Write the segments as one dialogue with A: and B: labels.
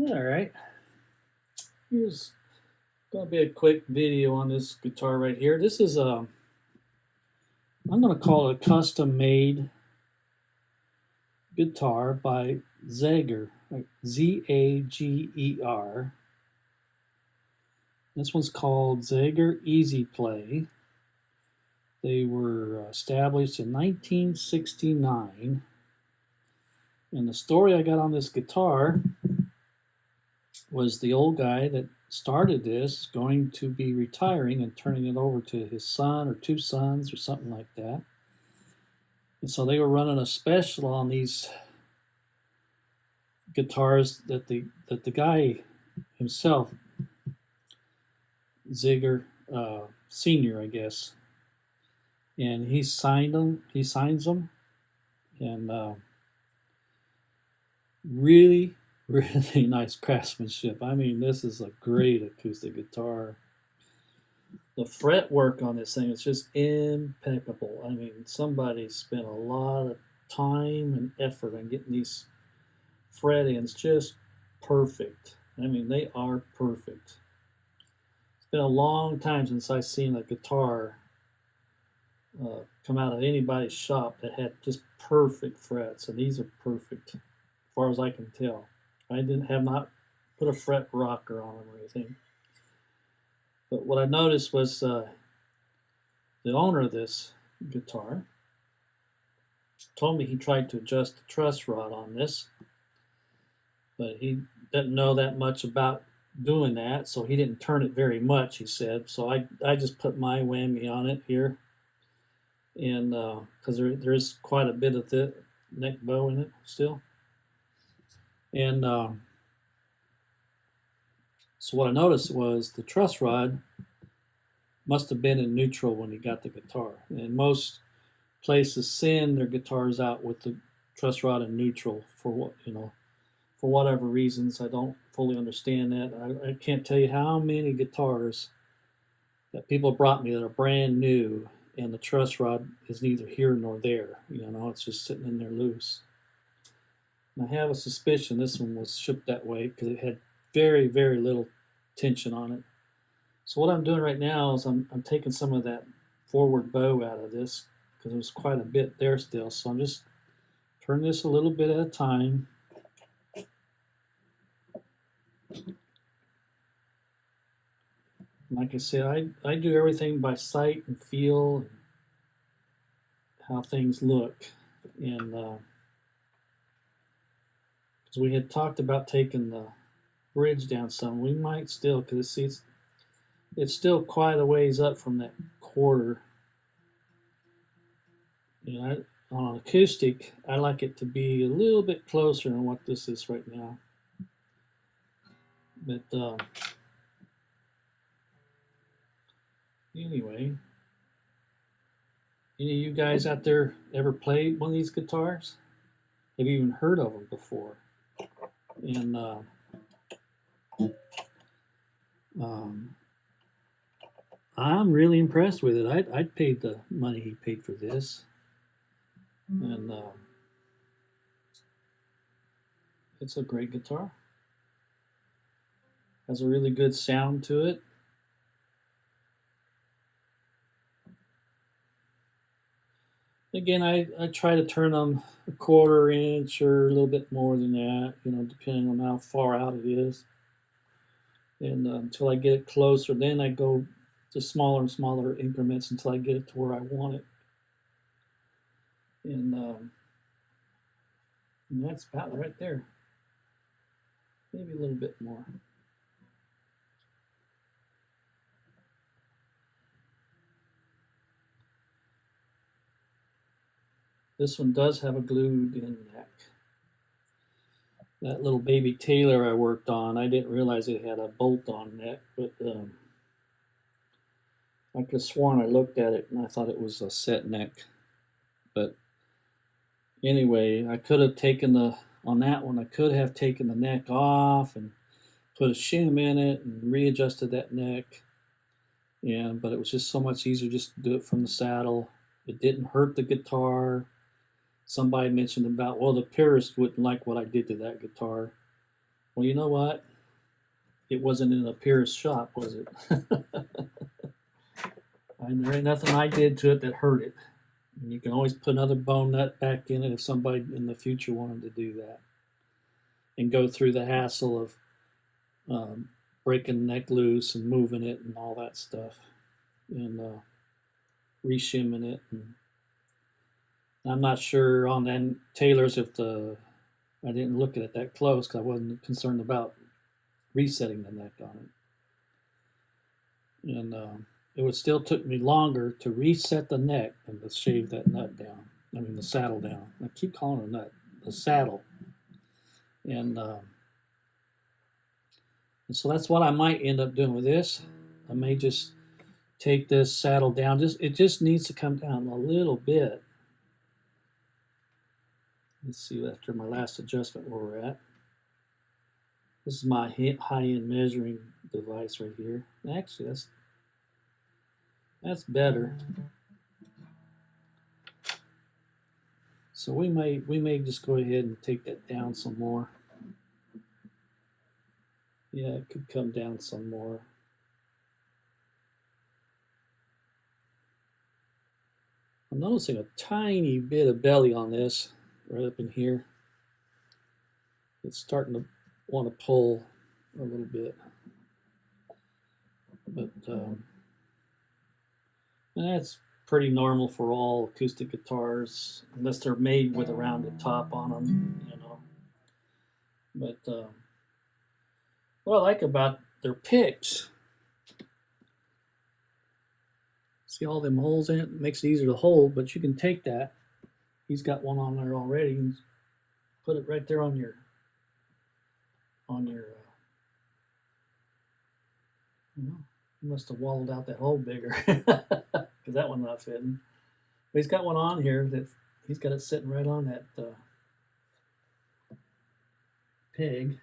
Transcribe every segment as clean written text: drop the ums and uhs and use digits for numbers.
A: All right, here's gonna be a quick video on this guitar right here. This is a, I'm gonna call it a custom made guitar by Zager, like Zager. This one's called Zager Easy Play. They were established in 1969. And the story I got on this guitar was the old guy that started this going to be retiring and turning it over to his son or two sons or something like that. And so they were running a special on these guitars that the guy himself, Zager Senior, I guess, and he signed them. He signs them, and really, really nice craftsmanship. I mean, this is a great acoustic guitar. The fretwork on this thing is just impeccable. I mean, somebody spent a lot of time and effort on getting these fret ends just perfect. I mean, they are perfect. It's been a long time since I've seen a guitar come out of anybody's shop that had just perfect frets, and these are perfect, as far as I can tell. I didn't have not put a fret rocker on them or anything. But what I noticed was the owner of this guitar told me he tried to adjust the truss rod on this, but he didn't know that much about doing that, so he didn't turn it very much, he said. So I just put my whammy on it here, and because there is quite a bit of the neck bow in it still. And so what I noticed was the truss rod must have been in neutral when he got the guitar. And most places send their guitars out with the truss rod in neutral for what, for whatever reasons. I don't fully understand that. I can't tell you how many guitars that people brought me that are brand new, and the truss rod is neither here nor there. It's just sitting in there loose. And I have a suspicion this one was shipped that way because it had very, very little tension on it. So what I'm doing right now is I'm taking some of that forward bow out of this because there's quite a bit there still. So I'm just turning this a little bit at a time. Like I said, I do everything by sight and feel and how things look. And because we had talked about taking the bridge down some, we might still, because it's still quite a ways up from that quarter. On acoustic, I like it to be a little bit closer than what this is right now. But anyway, any of you guys out there ever played one of these guitars? Have you even heard of them before? And I'm really impressed with it. I'd paid the money he paid for this, and it's a great guitar. Has a really good sound to it. Again, I try to turn them a quarter inch or a little bit more than that, depending on how far out it is. And until I get it closer, then I go to smaller and smaller increments until I get it to where I want it. And that's about right there. Maybe a little bit more. This one does have a glued in neck. That little baby Taylor I worked on, I didn't realize it had a bolt-on neck, but I could have sworn I looked at it and I thought it was a set neck. But anyway, I could have taken on that one, I could have taken the neck off and put a shim in it and readjusted that neck. But it was just so much easier just to do it from the saddle. It didn't hurt the guitar. Somebody mentioned about, well, the purist wouldn't like what I did to that guitar. Well, you know what? It wasn't in a Pierce shop, was it? And there ain't nothing I did to it that hurt it. And you can always put another bone nut back in it if somebody in the future wanted to do that and go through the hassle of um, breaking the neck loose and moving it and all that stuff and reshimming it. And I'm not sure on them tailors if I didn't look at it that close because I wasn't concerned about resetting the neck on it. And it would still took me longer to reset the neck than to shave that nut down. I mean the saddle down. I keep calling it a nut, the saddle. And so that's what I might end up doing with this. I may just take this saddle down. It just needs to come down a little bit. Let's see after my last adjustment where we're at. This is my high-end measuring device right here. Actually, that's better. So we may just go ahead and take that down some more. Yeah, it could come down some more. I'm noticing a tiny bit of belly on this right up in here. It's starting to want to pull a little bit. But that's pretty normal for all acoustic guitars, unless they're made with a rounded top on them, you know. But what I like about their picks, see all them holes in it? It makes it easier to hold, but you can take that. He's got one on there already. And put it right there on your you must have walled out that hole bigger because that one's not fitting. But he's got one on here that he's got it sitting right on that peg.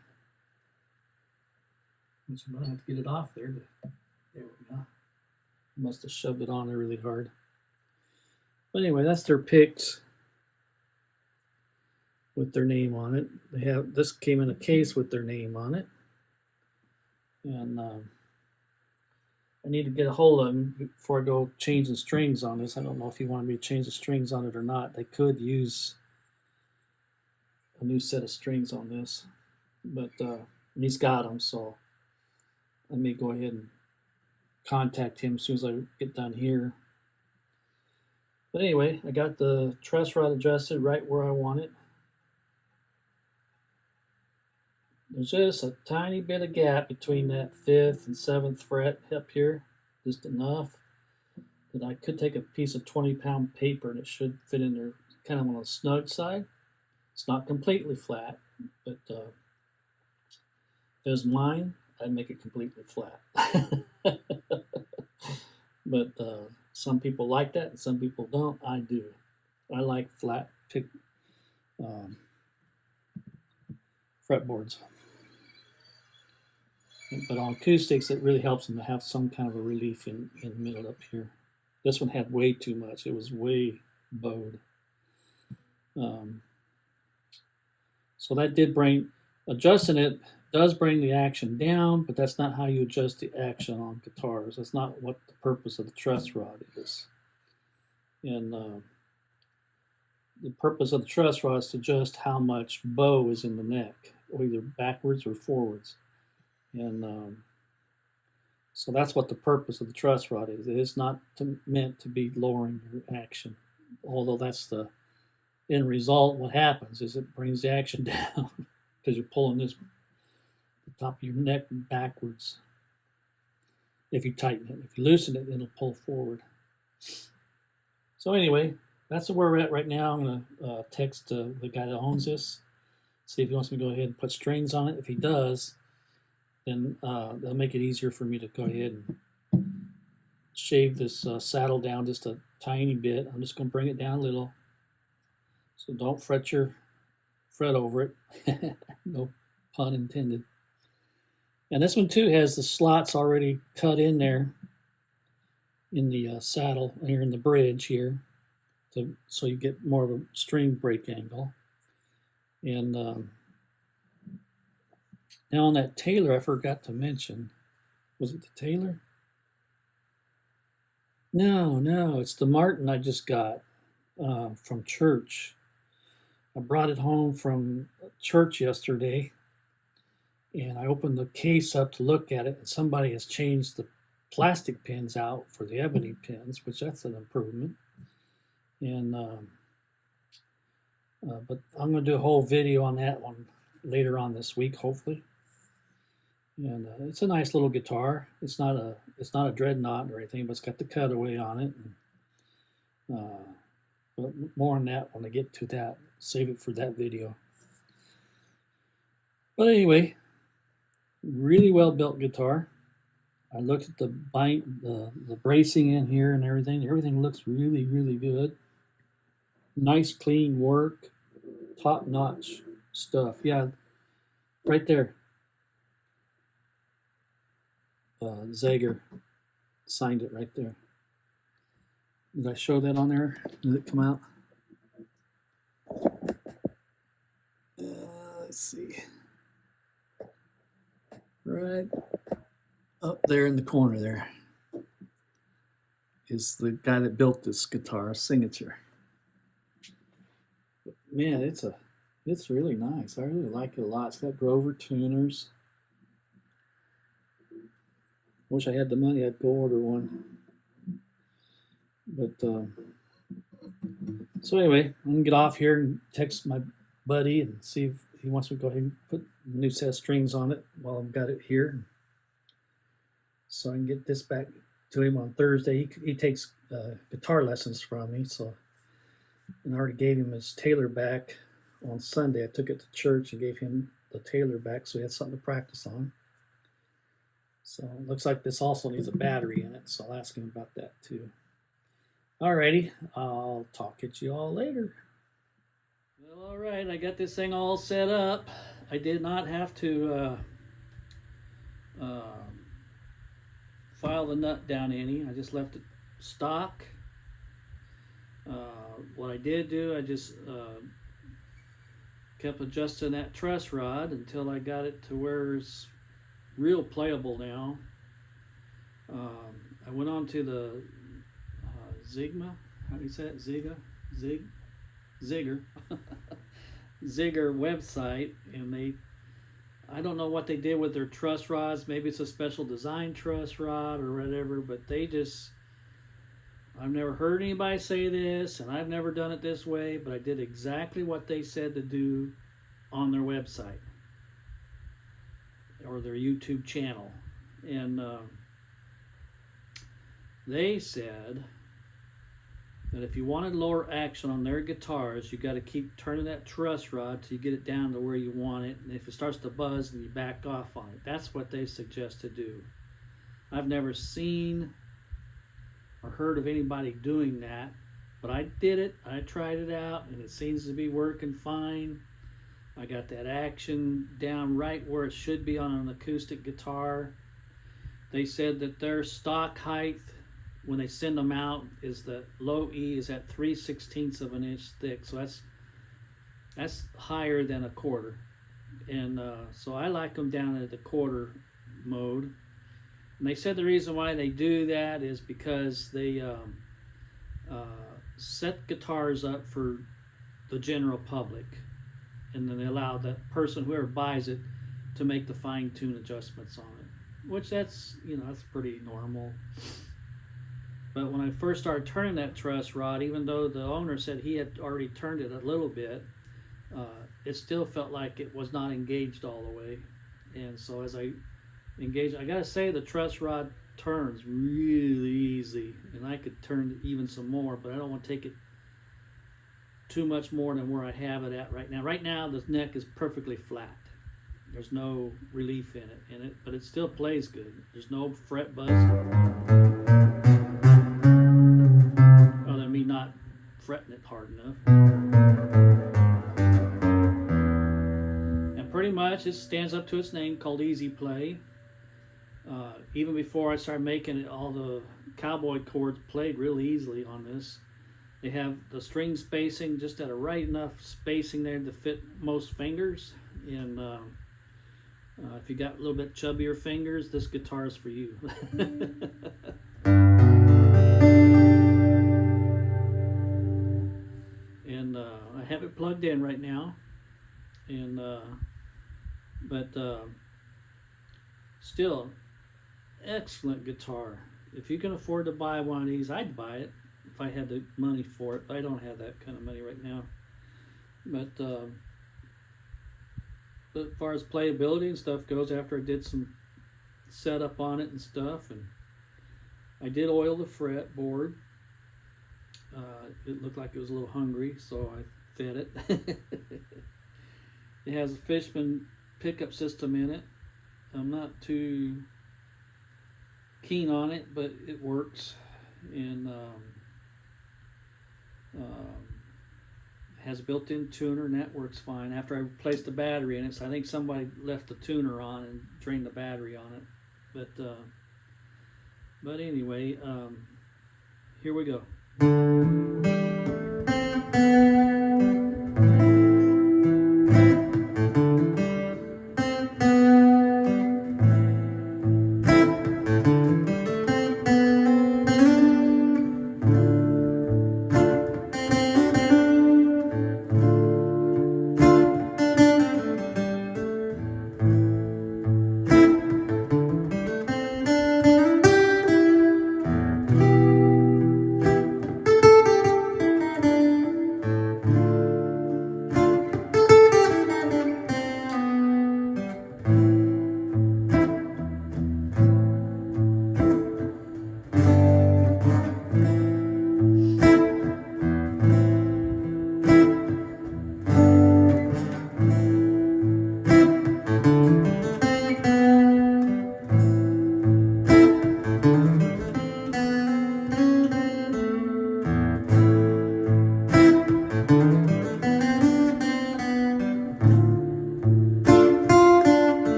A: Which I'm gonna have to get it off there. There we go. Must have shoved it on there really hard. But anyway, that's their picks with their name on it. They have this came in a case with their name on it, and I need to get a hold of them before I go change the strings on this. I don't know if he wanted me to change the strings on it or not. They could use a new set of strings on this, but he's got them, so let me go ahead and contact him as soon as I get done here. But anyway, I got the truss rod adjusted right where I want it. There's just a tiny bit of gap between that 5th and 7th fret up here, just enough that I could take a piece of 20-pound paper and it should fit in there kind of on the snug side. It's not completely flat, but if it was mine, I'd make it completely flat. But some people like that and some people don't. I do. I like flat fretboards. But on acoustics, it really helps them to have some kind of a relief in the middle up here. This one had way too much. It was way bowed. So that did adjusting it does bring the action down, but that's not how you adjust the action on guitars. That's not what the purpose of the truss rod is. And the purpose of the truss rod is to adjust how much bow is in the neck, either backwards or forwards. And so that's what the purpose of the truss rod is. It is not meant to be lowering your action, although that's the end result. What happens is it brings the action down because you're pulling the top of your neck backwards. If you tighten it, if you loosen it, it'll pull forward. So anyway, that's where we're at right now. I'm going to text the guy that owns this, see if he wants me to go ahead and put strings on it. If he does, then that'll make it easier for me to go ahead and shave this saddle down just a tiny bit. I'm just going to bring it down a little. So don't fret over it. No pun intended. And this one too has the slots already cut in there in the saddle here in the bridge here, so you get more of a string break angle. And Now on that Taylor, I forgot to mention. Was it the Taylor? No, it's the Martin I just got from church. I brought it home from church yesterday, and I opened the case up to look at it, and somebody has changed the plastic pins out for the ebony pins, which that's an improvement. And but I'm going to do a whole video on that one later on this week, hopefully. And it's a nice little guitar. It's not a dreadnought or anything, but it's got the cutaway on it. And, but more on that when I get to that. Save it for that video. But anyway, really well built guitar. I looked at the bracing in here and everything. Everything looks really, really good. Nice, clean work. Top notch stuff. Yeah, right there. Zager signed it right there. Did I show that on there? Did it come out? Let's see. Right up there in the corner there is the guy that built this guitar signature. But man, it's really nice. I really like it a lot. It's got Grover tuners. Wish I had the money, I'd go order one. But so anyway, I'm gonna get off here and text my buddy and see if he wants me to go ahead and put a new set of strings on it while I've got it here, so I can get this back to him on Thursday. He takes guitar lessons from me, so, and I already gave him his Taylor back on Sunday. I took it to church and gave him the Taylor back, so he had something to practice on. So it looks like this also needs a battery in it, so I'll ask him about that too. Alrighty, I'll talk at you all later. Well, alright, I got this thing all set up. I did not have to file the nut down any. I just left it stock. What I did do, I just kept adjusting that truss rod until I got it to where it's real playable now. I went on to the Zigma, how do you say it? Zager Zager website, and I don't know what they did with their truss rods. Maybe it's a special design truss rod or whatever, but I've never heard anybody say this, and I've never done it this way, but I did exactly what they said to do on their website or their YouTube channel. And they said that if you wanted lower action on their guitars, you got to keep turning that truss rod till you get it down to where you want it, and if it starts to buzz, then you back off on it. That's what they suggest to do. I've never seen or heard of anybody doing that, but I did it. I tried it out, and it seems to be working fine. I got that action down right where it should be on an acoustic guitar. They said that their stock height, when they send them out, is the low E is at 3/16 of an inch thick, so that's higher than a quarter. And so I like them down at the quarter mode. And they said the reason why they do that is because they set guitars up for the general public, and then they allow that person, whoever buys it, to make the fine-tune adjustments on it, which that's pretty normal. But when I first started turning that truss rod, even though the owner said he had already turned it a little bit, it still felt like it was not engaged all the way. And so as I engaged, I gotta say the truss rod turns really easy, and I could turn even some more, but I don't want to take it too much more than where I have it at right now. Right now the neck is perfectly flat. There's no relief in it, but it still plays good. There's no fret buzz. Other than me not fretting it hard enough. And pretty much it stands up to its name, called Easy Play. Even before I started making it, all the cowboy chords played real easily on this. They have the string spacing just at a right enough spacing there to fit most fingers. And If you got a little bit chubbier fingers, this guitar is for you. And I have it plugged in right now, and but still, excellent guitar. If you can afford to buy one of these, I'd buy it if I had the money for it. But I don't have that kind of money right now. But as far as playability and stuff goes, after I did some setup on it and stuff, and I did oil the fretboard. It looked like it was a little hungry, so I fed it. It has a Fishman pickup system in it. I'm not too keen on it, but it works. And has a built-in tuner, and that works fine. After I replaced the battery in it, so I think somebody left the tuner on and drained the battery on it. But anyway, here we go.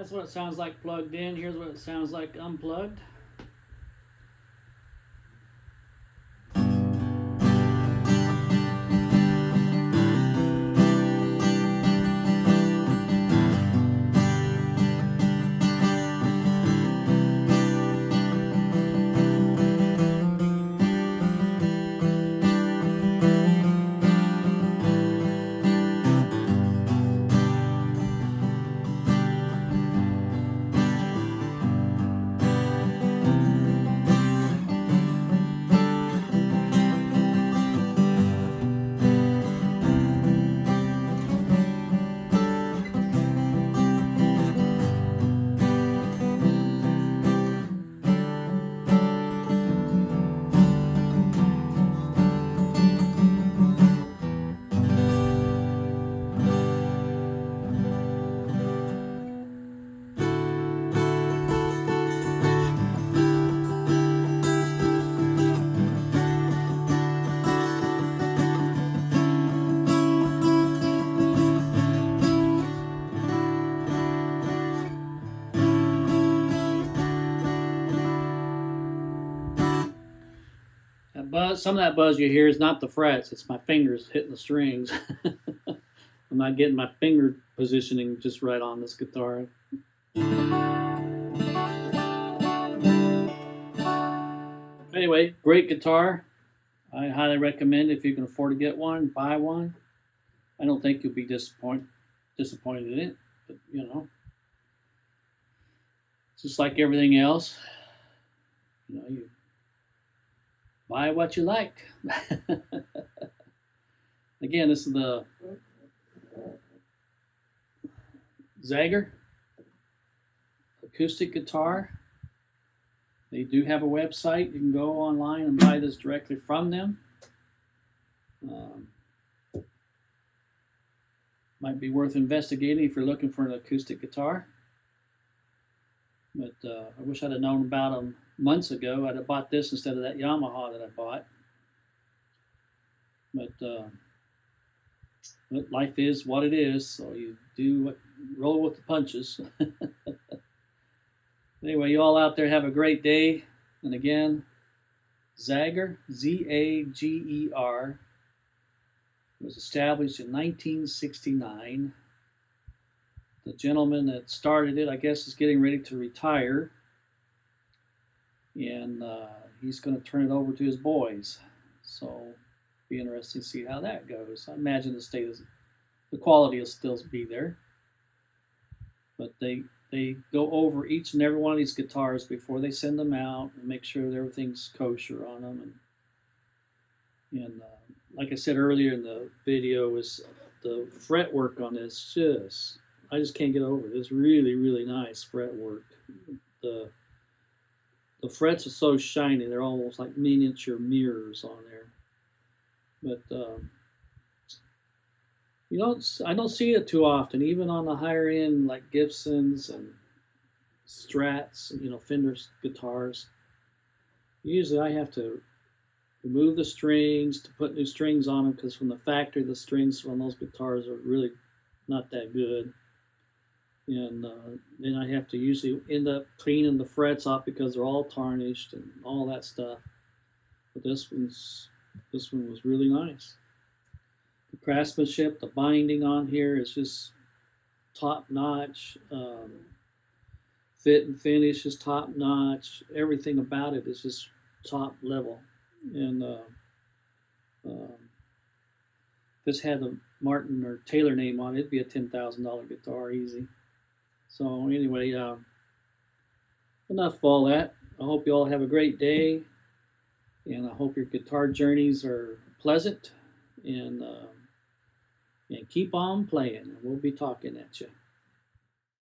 A: That's what it sounds like plugged in. Here's what it sounds like unplugged. That buzz, some of that buzz you hear is not the frets; it's my fingers hitting the strings. I'm not getting my finger positioning just right on this guitar. Anyway, great guitar. I highly recommend if you can afford to get one, buy one. I don't think you'll be disappointed in it, but you know, just like everything else, you buy what you like. Again, this is the Zager acoustic guitar. They do have a website. You can go online and buy this directly from them. Might be worth investigating if you're looking for an acoustic guitar. But I wish I'd have known about them months ago. I'd have bought this instead of that Yamaha that I bought. But life is what it is, so you do roll with the punches. Anyway, you all out there have a great day. And again, Zager, Z-A-G-E-R, was established in 1969. The gentleman that started it, I guess, is getting ready to retire. And he's going to turn it over to his boys. So it'll be interesting to see how that goes. I imagine the quality will still be there. But they go over each and every one of these guitars before they send them out and make sure that everything's kosher on them. And like I said earlier in the video, is the fretwork on this I just can't get over it. It's really, really nice fretwork. The frets are so shiny; they're almost like miniature mirrors on there. But I don't see it too often, even on the higher end like Gibsons and Strats, Fender guitars. Usually I have to remove the strings to put new strings on them, because from the factory the strings on those guitars are really not that good. And then I have to usually end up cleaning the frets off because they're all tarnished and all that stuff. But this one was really nice. The craftsmanship, the binding on here is just top notch. Fit and finish is top notch. Everything about it is just top level. And if this had the Martin or Taylor name on it, it'd be a $10,000 guitar easy. So anyway, enough of all that. I hope you all have a great day, and I hope your guitar journeys are pleasant. And keep on playing. We'll be talking at you.